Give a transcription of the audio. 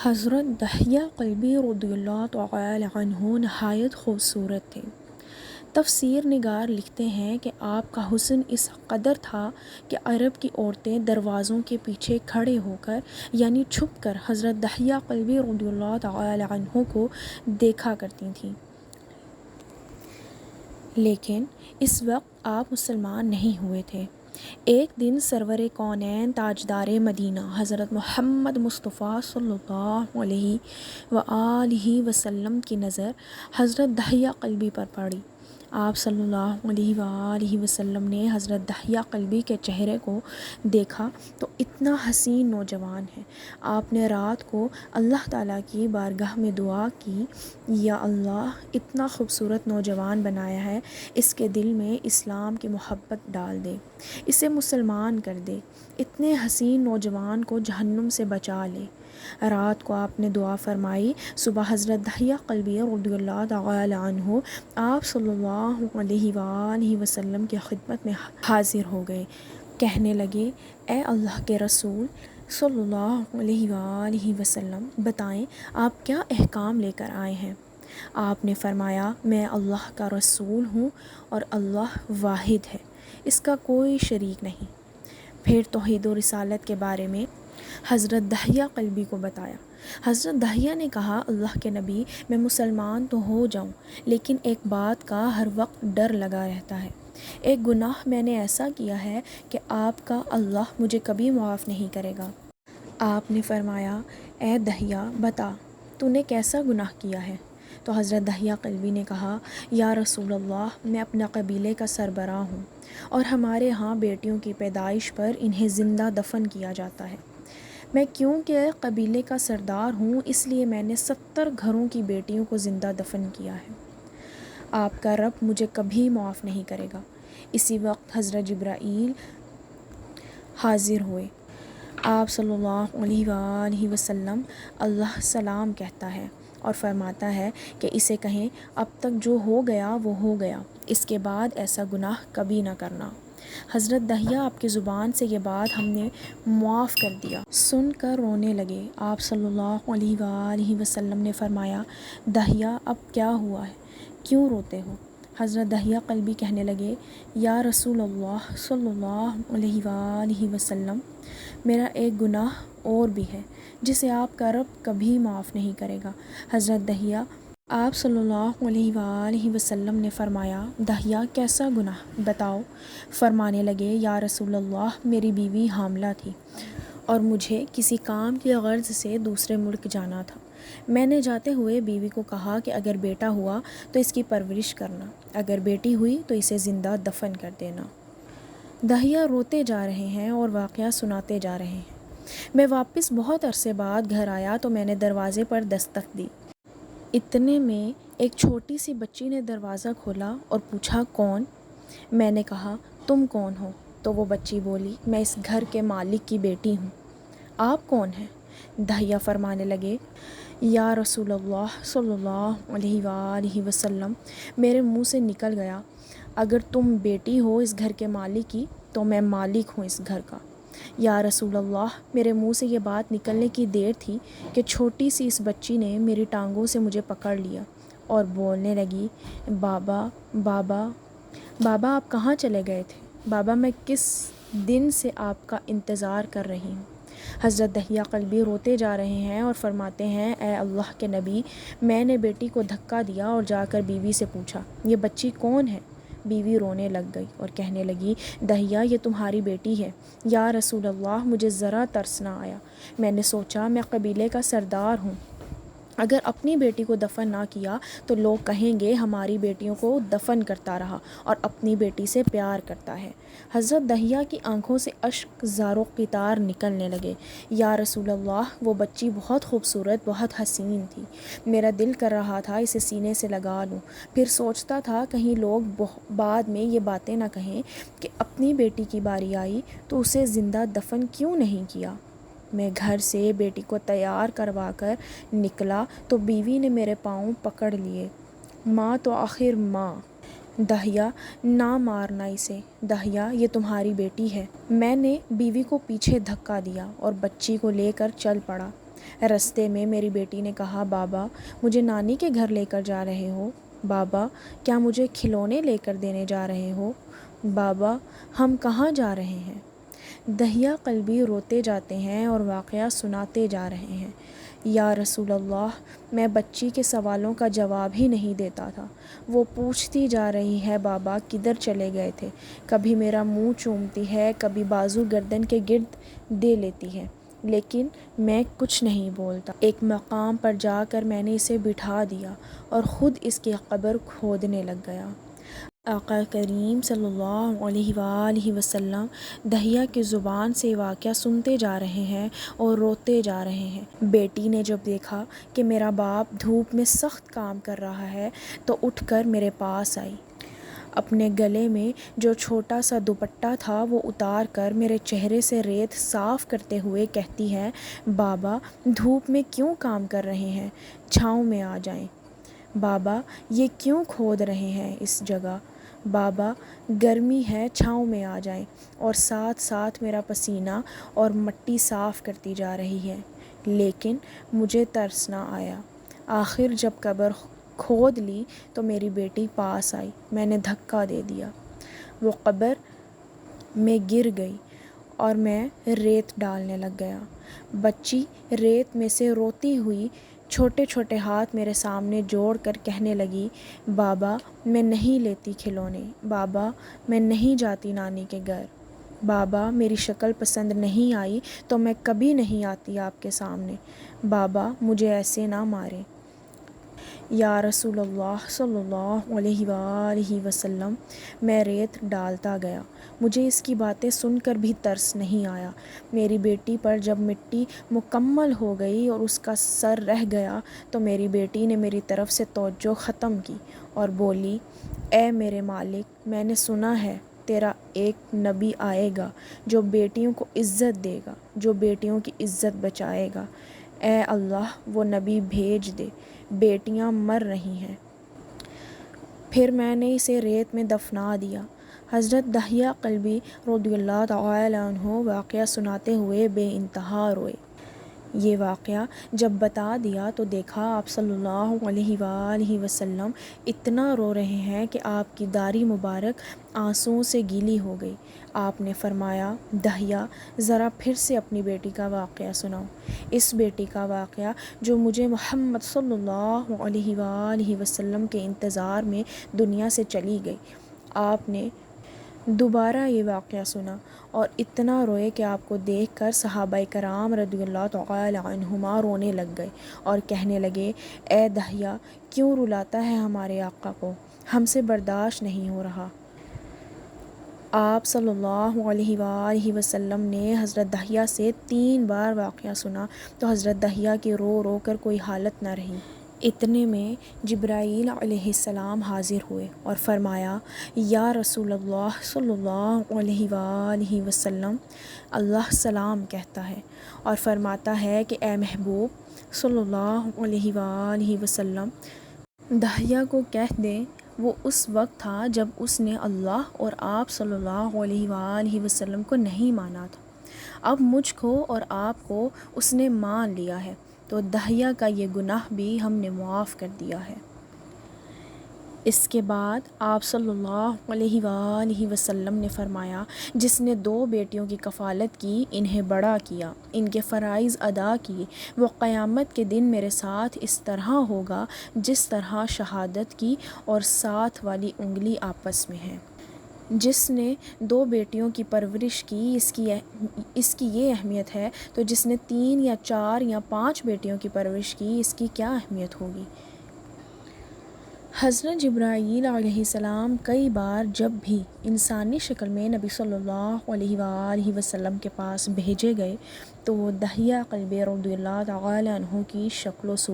حضرت دحیہ قلبی رضی اللہ تعالی عنہ نہایت خوبصورت تھے۔ تفسیر نگار لکھتے ہیں کہ آپ کا حسن اس قدر تھا کہ عرب کی عورتیں دروازوں کے پیچھے کھڑے ہو کر یعنی چھپ کر حضرت دحیہ قلبی رضی اللہ تعالی عنہ کو دیکھا کرتی تھیں۔ لیکن اس وقت آپ مسلمان نہیں ہوئے تھے۔ ایک دن سرور کونین تاجدار مدینہ حضرت محمد مصطفیٰ صلی اللہ علیہ وآلہ وسلم کی نظر حضرت دحیہ قلبی پر پڑی۔ آپ صلی اللہ علیہ وآلہ وسلم نے حضرت دحیہ قلبی کے چہرے کو دیکھا تو اتنا حسین نوجوان ہے۔ آپ نے رات کو اللہ تعالیٰ کی بارگاہ میں دعا کی، یا اللہ اتنا خوبصورت نوجوان بنایا ہے، اس کے دل میں اسلام کی محبت ڈال دے، اسے مسلمان کر دے، اتنے حسین نوجوان کو جہنم سے بچا لے۔ رات کو آپ نے دعا فرمائی، صبح حضرت دحیہ قلبی رضی اللہ تعالی عنہ آپ صلی اللہ علیہ وآلہ وسلم کی خدمت میں حاضر ہو گئے۔ کہنے لگے، اے اللہ کے رسول صلی اللہ علیہ وآلہ وسلم، بتائیں آپ کیا احکام لے کر آئے ہیں؟ آپ نے فرمایا، میں اللہ کا رسول ہوں اور اللہ واحد ہے، اس کا کوئی شریک نہیں۔ پھر توحید و رسالت کے بارے میں حضرت دحیہ قلبی کو بتایا۔ حضرت دحیہ نے کہا، اللہ کے نبی، میں مسلمان تو ہو جاؤں لیکن ایک بات کا ہر وقت ڈر لگا رہتا ہے۔ ایک گناہ میں نے ایسا کیا ہے کہ آپ کا اللہ مجھے کبھی معاف نہیں کرے گا۔ آپ نے فرمایا، اے دحیہ بتا، تو نے کیسا گناہ کیا ہے؟ تو حضرت دحیہ قلبی نے کہا، یا رسول اللہ، میں اپنا قبیلے کا سربراہ ہوں اور ہمارے ہاں بیٹیوں کی پیدائش پر انہیں زندہ دفن کیا جاتا ہے۔ میں کیونکہ قبیلے کا سردار ہوں اس لیے میں نے 70 گھروں کی بیٹیوں کو زندہ دفن کیا ہے۔ آپ کا رب مجھے کبھی معاف نہیں کرے گا۔ اسی وقت حضرت جبرائیل حاضر ہوئے۔ آپ صلی اللہ علیہ وآلہ وسلم، اللہ سلام کہتا ہے اور فرماتا ہے کہ اسے کہیں، اب تک جو ہو گیا وہ ہو گیا، اس کے بعد ایسا گناہ کبھی نہ کرنا۔ حضرت دحیہ، آپ کی زبان سے یہ بات ہم نے معاف کر دیا، سن کر رونے لگے۔ آپ صلی اللہ علیہ وآلہ وسلم نے فرمایا، دحیہ اب کیا ہوا ہے، کیوں روتے ہو؟ حضرت دحیہ قلبی کہنے لگے، یا رسول اللہ صلی اللہ علیہ وآلہ وسلم، میرا ایک گناہ اور بھی ہے جسے آپ کا رب کبھی معاف نہیں کرے گا۔ حضرت دحیہ، آپ صلی اللہ علیہ وآلہ وسلم نے فرمایا، دحیہ کیسا گناہ بتاؤ؟ فرمانے لگے، یا رسول اللہ، میری بیوی حاملہ تھی اور مجھے کسی کام کی غرض سے دوسرے ملک جانا تھا۔ میں نے جاتے ہوئے بیوی کو کہا کہ اگر بیٹا ہوا تو اس کی پرورش کرنا، اگر بیٹی ہوئی تو اسے زندہ دفن کر دینا۔ دحیہ روتے جا رہے ہیں اور واقعہ سناتے جا رہے ہیں۔ میں واپس بہت عرصے بعد گھر آیا تو میں نے دروازے پر دستک دی۔ اتنے میں ایک چھوٹی سی بچی نے دروازہ کھولا اور پوچھا، کون؟ میں نے کہا، تم کون ہو؟ تو وہ بچی بولی، میں اس گھر کے مالک کی بیٹی ہوں۔ آپ کون ہیں؟ دحیہ فرمانے لگے، یا رسول اللہ صلی اللہ علیہ وآلہ وسلم، میرے منہ سے نکل گیا، اگر تم بیٹی ہو اس گھر کے مالک کی تو میں مالک ہوں اس گھر کا۔ یا رسول اللہ، میرے منہ سے یہ بات نکلنے کی دیر تھی کہ چھوٹی سی اس بچی نے میری ٹانگوں سے مجھے پکڑ لیا اور بولنے لگی، بابا بابا بابا، آپ کہاں چلے گئے تھے؟ بابا، میں کس دن سے آپ کا انتظار کر رہی ہوں۔ حضرت دحیہ قلبی روتے جا رہے ہیں اور فرماتے ہیں، اے اللہ کے نبی، میں نے بیٹی کو دھکا دیا اور جا کر بیوی سے پوچھا، یہ بچی کون ہے؟ بیوی رونے لگ گئی اور کہنے لگی، دحیہ یہ تمہاری بیٹی ہے۔ یا رسول اللہ، مجھے ذرا ترس نہ آیا، میں نے سوچا میں قبیلے کا سردار ہوں، اگر اپنی بیٹی کو دفن نہ کیا تو لوگ کہیں گے ہماری بیٹیوں کو دفن کرتا رہا اور اپنی بیٹی سے پیار کرتا ہے۔ حضرت دحیہ کی آنکھوں سے اشک زار قطار نکلنے لگے۔ یا رسول اللہ، وہ بچی بہت خوبصورت، بہت حسین تھی، میرا دل کر رہا تھا اسے سینے سے لگا لوں، پھر سوچتا تھا کہیں لوگ بعد میں یہ باتیں نہ کہیں کہ اپنی بیٹی کی باری آئی تو اسے زندہ دفن کیوں نہیں کیا۔ میں گھر سے بیٹی کو تیار کروا کر نکلا تو بیوی نے میرے پاؤں پکڑ لیے، ماں تو آخر ماں۔ دحیہ، نہ مارنا اسے، دحیہ یہ تمہاری بیٹی ہے۔ میں نے بیوی کو پیچھے دھکا دیا اور بچی کو لے کر چل پڑا۔ رستے میں میری بیٹی نے کہا بابا مجھے نانی کے گھر لے کر جا رہے ہو؟ بابا کیا مجھے کھلونے لے کر دینے جا رہے ہو؟ بابا ہم کہاں جا رہے ہیں؟ دہیا قلبی روتے جاتے ہیں اور واقعہ سناتے جا رہے ہیں۔ یا رسول اللہ، میں بچی کے سوالوں کا جواب ہی نہیں دیتا تھا۔ وہ پوچھتی جا رہی ہے بابا کدھر چلے گئے تھے، کبھی میرا منہ چومتی ہے، کبھی بازو گردن کے گرد دے لیتی ہے، لیکن میں کچھ نہیں بولتا۔ ایک مقام پر جا کر میں نے اسے بٹھا دیا اور خود اس کی قبر کھودنے لگ گیا۔ آقا کریم صلی اللہ علیہ وآلہ وسلم دہیا کی زبان سے واقعہ سنتے جا رہے ہیں اور روتے جا رہے ہیں۔ بیٹی نے جب دیکھا کہ میرا باپ دھوپ میں سخت کام کر رہا ہے تو اٹھ کر میرے پاس آئی۔ اپنے گلے میں جو چھوٹا سا دوپٹہ تھا وہ اتار کر میرے چہرے سے ریت صاف کرتے ہوئے کہتی ہے بابا دھوپ میں کیوں کام کر رہے ہیں، چھاؤں میں آ جائیں۔ بابا یہ کیوں کھود رہے ہیں اس جگہ، بابا گرمی ہے چھاؤں میں آ جائیں، اور ساتھ ساتھ میرا پسینہ اور مٹی صاف کرتی جا رہی ہے۔ لیکن مجھے ترس نہ آیا۔ آخر جب قبر کھود لی تو میری بیٹی پاس آئی، میں نے دھکا دے دیا، وہ قبر میں گر گئی اور میں ریت ڈالنے لگ گیا۔ بچی ریت میں سے روتی ہوئی چھوٹے چھوٹے ہاتھ میرے سامنے جوڑ کر کہنے لگی بابا میں نہیں لیتی کھلونے، بابا میں نہیں جاتی نانی کے گھر، بابا میری شکل پسند نہیں آئی تو میں کبھی نہیں آتی آپ کے سامنے، بابا مجھے ایسے نہ ماریں۔ یا رسول اللہ صلی اللہ علیہ وآلہ وسلم، میں ریت ڈالتا گیا، مجھے اس کی باتیں سن کر بھی ترس نہیں آیا۔ میری بیٹی پر جب مٹی مکمل ہو گئی اور اس کا سر رہ گیا تو میری بیٹی نے میری طرف سے توجہ ختم کی اور بولی اے میرے مالک، میں نے سنا ہے تیرا ایک نبی آئے گا جو بیٹیوں کو عزت دے گا، جو بیٹیوں کی عزت بچائے گا، اے اللہ وہ نبی بھیج دے، بیٹیاں مر رہی ہیں۔ پھر میں نے اسے ریت میں دفنا دیا۔ حضرت دہیا قلبی رضی اللہ تعالی عنہ واقعہ سناتے ہوئے بے انتہا روئے۔ یہ واقعہ جب بتا دیا تو دیکھا آپ صلی اللہ علیہ وآلہ وسلم اتنا رو رہے ہیں کہ آپ کی داڑھی مبارک آنسوؤں سے گیلی ہو گئی۔ آپ نے فرمایا دہیا ذرا پھر سے اپنی بیٹی کا واقعہ سناؤ، اس بیٹی کا واقعہ جو مجھے محمد صلی اللہ علیہ وآلہ وسلم کے انتظار میں دنیا سے چلی گئی۔ آپ نے دوبارہ یہ واقعہ سنا اور اتنا روئے کہ آپ کو دیکھ کر صحابہ کرام رضی اللہ تعالی عنہما رونے لگ گئے اور کہنے لگے اے دہیا کیوں رلاتا ہے ہمارے آقا کو، ہم سے برداشت نہیں ہو رہا۔ آپ صلی اللہ علیہ وآلہ وسلم نے حضرت دہیا سے 3 بار واقعہ سنا تو حضرت دہیا کی رو رو کر کوئی حالت نہ رہی۔ اتنے میں جبرائیل علیہ السلام حاضر ہوئے اور فرمایا یا رسول اللہ صلی اللہ علیہ وآلہ وسلم، اللہ سلام کہتا ہے اور فرماتا ہے کہ اے محبوب صلی اللہ علیہ وآلہ وسلم دہیا کو کہہ دیں وہ اس وقت تھا جب اس نے اللہ اور آپ صلی اللہ علیہ وآلہ وسلم کو نہیں مانا تھا، اب مجھ کو اور آپ کو اس نے مان لیا ہے تو دہیا کا یہ گناہ بھی ہم نے معاف کر دیا ہے۔ اس کے بعد آپ صلی اللہ علیہ وآلہ وسلم نے فرمایا جس نے 2 بیٹیوں کی کفالت کی، انہیں بڑا کیا، ان کے فرائض ادا کیے، وہ قیامت کے دن میرے ساتھ اس طرح ہوگا جس طرح شہادت کی اور ساتھ والی انگلی آپس میں ہے۔ جس نے 2 بیٹیوں کی پرورش کی اس کی یہ اہمیت ہے تو جس نے 3 یا 4 یا 5 بیٹیوں کی پرورش کی اس کی کیا اہمیت ہوگی۔ حضرت جبرائیل علیہ السلام کئی بار جب بھی انسانی شکل میں نبی صلی اللہ علیہ وآلہ وسلم کے پاس بھیجے گئے تو وہ دہیا قلبی رضی اللہ تعالی عنہ کی شکل و صورت